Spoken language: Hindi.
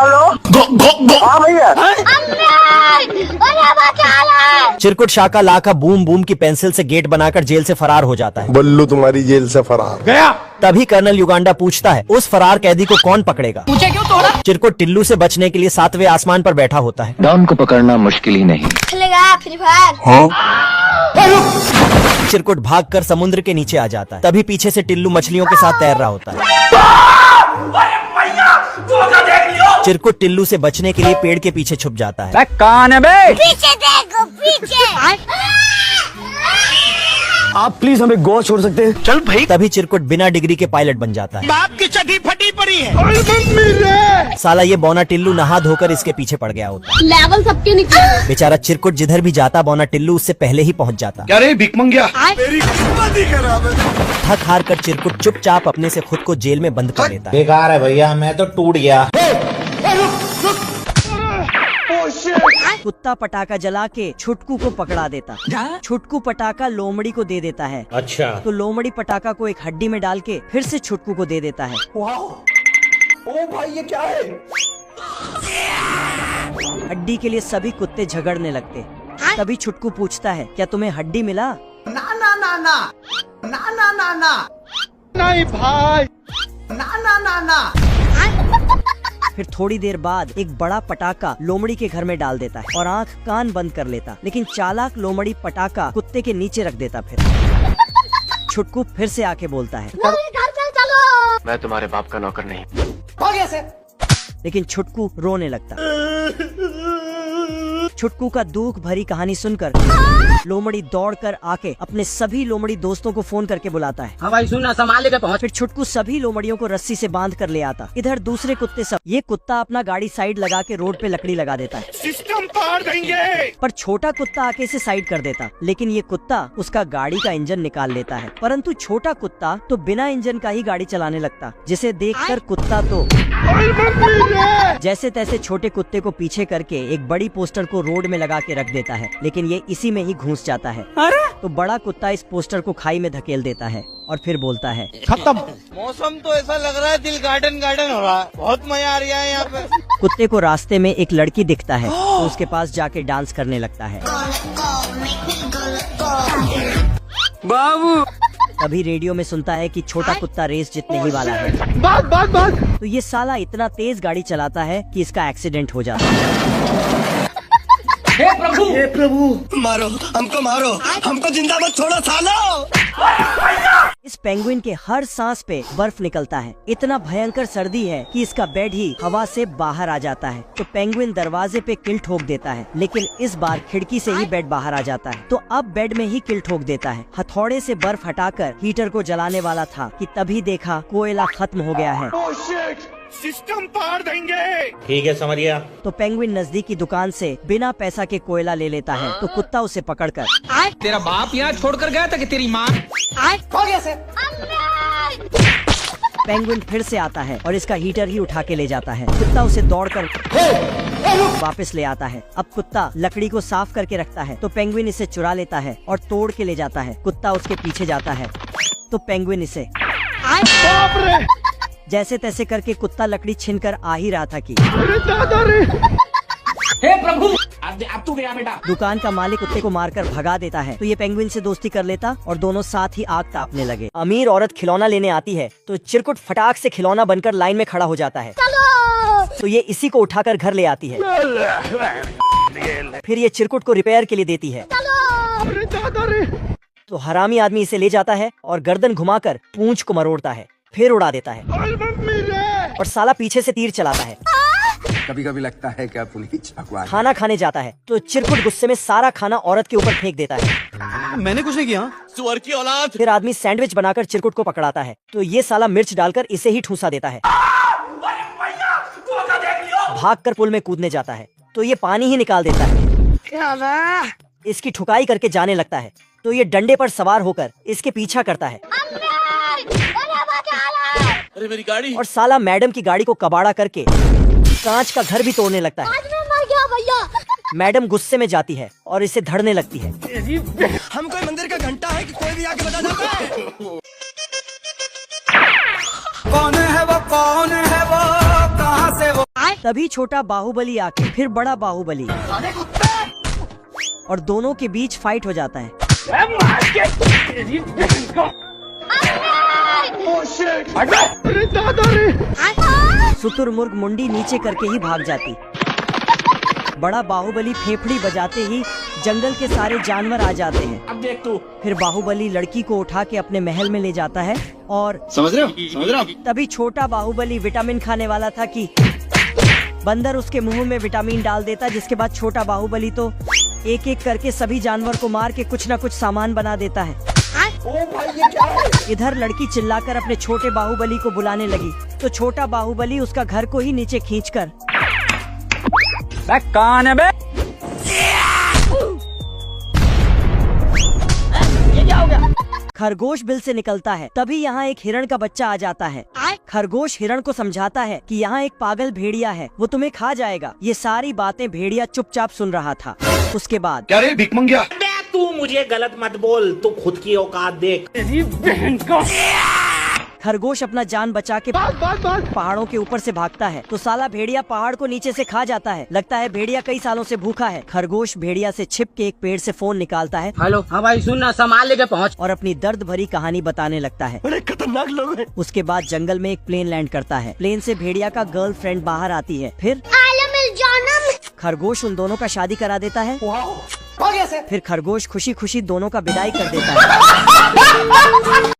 हेलो हाँ भैया। चिरकुट शाह का लाका बूम बूम की पेंसिल से गेट बनाकर जेल से फरार हो जाता है। बल्लू तुम्हारी जेल से फरार गया। तभी कर्नल युगांडा पूछता है उस फरार कैदी को कौन पकड़ेगा। मुझे क्यों तोड़ा? चिरकुट टिल्लू से बचने के लिए 7वें आसमान पर बैठा होता है। डॉन को पकड़ना मुश्किल ही नहीं। Free fire. चिरकुट भागकर समुद्र के नीचे आ जाता है। तभी पीछे से टिल्लू मछलियों के साथ तैर रहा होता है। चिरकुट टिल्लू से बचने के लिए पेड़ के पीछे छुप जाता है। कौन है बे? पीछे देखो पीछे। आप प्लीज हमें गोवा छोड़ सकते हैं? चल भाई। तभी चिरकुट बिना डिग्री के पायलट बन जाता है। बाप की चटी फटी पड़ी है। साला ये बौना टिल्लू नहा धोकर इसके पीछे पड़ गया होता है। लेवल सबके नीचे। बेचारा चिरकुट जिधर भी जाता बौना टिल्लू उससे पहले ही पहुंच जाता। क्या रे भिख मंगिया? मेरी किस्मत ही खराब है। थक हार कर चिरकुट चुपचाप अपने से खुद को जेल में बंद कर लेता है। बेकार है भैया, मैं तो टूट गया। कुत्ता पटाखा जला के छुटकू को पकड़ा देता। छुटकू पटाखा लोमड़ी को दे देता है। अच्छा, तो लोमड़ी पटाखा को एक हड्डी में डाल के फिर से छुटकू को दे देता है। ओ भाई ये क्या है? हड्डी के लिए सभी कुत्ते झगड़ने लगते। तभी छुटकू पूछता है क्या तुम्हें हड्डी मिला? ना ना ना ना ना ना ना ना नहीं भाई, ना ना ना ना। फिर थोड़ी देर बाद एक बड़ा पटाखा लोमड़ी के घर में डाल देता है और आंख कान बंद कर लेता। लेकिन चालाक लोमड़ी पटाखा कुत्ते के नीचे रख देता। फिर छुटकू फिर से आके बोलता है घर चलो। मैं तुम्हारे बाप का नौकर नहीं। हो गया से। लेकिन छुटकू रोने लगता। छुटकू का दुख भरी कहानी सुनकर लोमड़ी दौड़कर आके अपने सभी लोमड़ी दोस्तों को फोन करके बुलाता है। हाँ भाई सुनना, संभाल के पहुँच। फिर छुटकू सभी लोमड़ियों को रस्सी से बांध कर ले आता। इधर दूसरे कुत्ते सब ये कुत्ता अपना गाड़ी साइड लगा के रोड पे लकड़ी लगा देता है। सिस्टम पार देंगे। पर छोटा कुत्ता आके इसे साइड कर देता। लेकिन ये कुत्ता उसका गाड़ी का इंजन निकाल लेता है। परंतु छोटा कुत्ता तो बिना इंजन का ही गाड़ी चलाने लगता, जिसे देखकर कुत्ता तो जैसे तैसे छोटे कुत्ते को पीछे करके एक बड़ी पोस्टर को रोड में लगा के रख देता है। लेकिन ये इसी में ही घुस जाता है। तो बड़ा कुत्ता इस पोस्टर को खाई में धकेल देता है और फिर बोलता है खत्म। मौसम तो ऐसा लग रहा है दिल गार्डन गार्डन हो रहा है। बहुत मजा आ रहा है यहाँ पे। कुत्ते को रास्ते में एक लड़की दिखता है तो उसके पास जाके डांस करने लगता है। बाबू तभी रेडियो में सुनता है कि छोटा कुत्ता रेस जीतने ही वाला है। बात। तो ये साला इतना तेज गाड़ी चलाता है कि इसका एक्सीडेंट हो जाता है। हे प्रभु मारो हमको जिंदा मत छोड़ो सालो। इस पेंगुइन के हर सांस पे बर्फ निकलता है। इतना भयंकर सर्दी है कि इसका बेड ही हवा से बाहर आ जाता है। तो पेंगुइन दरवाजे पे किल ठोक देता है, लेकिन इस बार खिड़की से ही बेड बाहर आ जाता है। तो अब बेड में ही किल ठोक देता है। हथौड़े से बर्फ हटाकर हीटर को जलाने वाला था कि तभी देखा कोयला खत्म हो गया है। सिस्टम पार देंगे। ठीक है समझ गया। तो पेंगुइन नजदीक की दुकान से बिना पैसा के कोयला ले लेता है। तो कुत्ता उसे पकड़कर तेरा बाप यहाँ छोड़कर गया था कि तेरी माँ? हो गया से। पेंगुइन फिर से आता है और इसका हीटर ही उठा के ले जाता है। कुत्ता उसे दौड़कर वापस ले आता है। अब कुत्ता लकड़ी को साफ करके रखता है तो पेंगुइन इसे चुरा लेता है और तोड़ के ले जाता है। कुत्ता उसके पीछे जाता है तो पेंगुइन इसे जैसे तैसे करके कुत्ता लकड़ी छीनकर आ ही रहा था कि हे प्रभु अब तू गया बेटा। दुकान का मालिक कुत्ते को मारकर भगा देता है। तो ये पेंगुइन से दोस्ती कर लेता और दोनों साथ ही आग तापने लगे। अमीर औरत खिलौना लेने आती है तो चिरकुट फटाक से खिलौना बनकर लाइन में खड़ा हो जाता है। तो ये इसी को उठाकर घर ले आती है। फिर ये चिरकुट को रिपेयर के लिए देती है। तो हरामी आदमी इसे ले जाता है और गर्दन घुमाकर पूंछ को मरोड़ता है, फिर उड़ा देता है और साला पीछे से तीर चलाता है। कभी कभी लगता है क्या पुलिस भगवान। खाना खाने जाता है तो चिरकुट गुस्से में सारा खाना औरत के ऊपर फेंक देता है। मैंने कुछ नहीं किया। सुअर की औलाद। फिर आदमी सैंडविच बनाकर चिरकुट को पकड़ाता है तो ये साला मिर्च डालकर इसे ही ठूसा देता है। भागकर पुल में कूदने जाता है तो ये पानी ही निकाल देता है। इसकी ठुकाई करके जाने लगता है तो ये डंडे पर सवार होकर इसके पीछा करता है। अरे मेरी गाड़ी। और साला मैडम की गाड़ी को कबाड़ा करके कांच का घर भी तोड़ने लगता है। मर गया भैया। मैडम गुस्से में जाती है और इसे धड़ने लगती है। हम कोई मंदिर का घंटा है कि कोई भी आके बता जाता है। कौन है वो कहाँ से वो? तभी छोटा बाहुबली आके फिर बड़ा बाहुबली और दोनों के बीच फाइट हो जाता है। शुतुरमुर्ग मुंडी नीचे करके ही भाग जाती। बड़ा बाहुबली फेफड़ी बजाते ही जंगल के सारे जानवर आ जाते हैं। अब देख तू। फिर बाहुबली लड़की को उठा के अपने महल में ले जाता है और समझ रहे हो तभी छोटा बाहुबली विटामिन खाने वाला था कि बंदर उसके मुंह में विटामिन डाल देता, जिसके बाद छोटा बाहुबली तो एक एक करके सभी जानवर को मार के कुछ न कुछ सामान बना देता है। इधर लड़की चिल्लाकर अपने छोटे बाहुबली को बुलाने लगी तो छोटा बाहुबली उसका घर को ही नीचे खींचकर कौन है बे? खरगोश बिल से निकलता है। तभी यहाँ एक हिरण का बच्चा आ जाता है। खरगोश हिरण को समझाता है कि यहाँ एक पागल भेड़िया है, वो तुम्हें खा जाएगा। ये सारी बातें भेड़िया चुपचाप सुन रहा था। उसके बाद क्या रे भिख मंगिया? तू मुझे गलत मत बोल, तू खुद की औकात देख। खरगोश अपना जान बचा के पहाड़ों के ऊपर से भागता है तो साला भेड़िया पहाड़ को नीचे से खा जाता है। लगता है भेड़िया कई सालों से भूखा है। खरगोश भेड़िया से छिप के एक पेड़ से फोन निकालता है। हेलो, हाँ भाई सुन ना, सामान लेके पहुँच। और अपनी दर्द भरी कहानी बताने लगता है। बड़े खतरनाक लोग हैं। उसके बाद जंगल में एक प्लेन लैंड करता है। प्लेन से भेड़िया का गर्लफ्रेंड बाहर आती है। फिर खरगोश उन दोनों का शादी करा देता है। फिर खरगोश खुशी खुशी दोनों का विदाई कर देता है।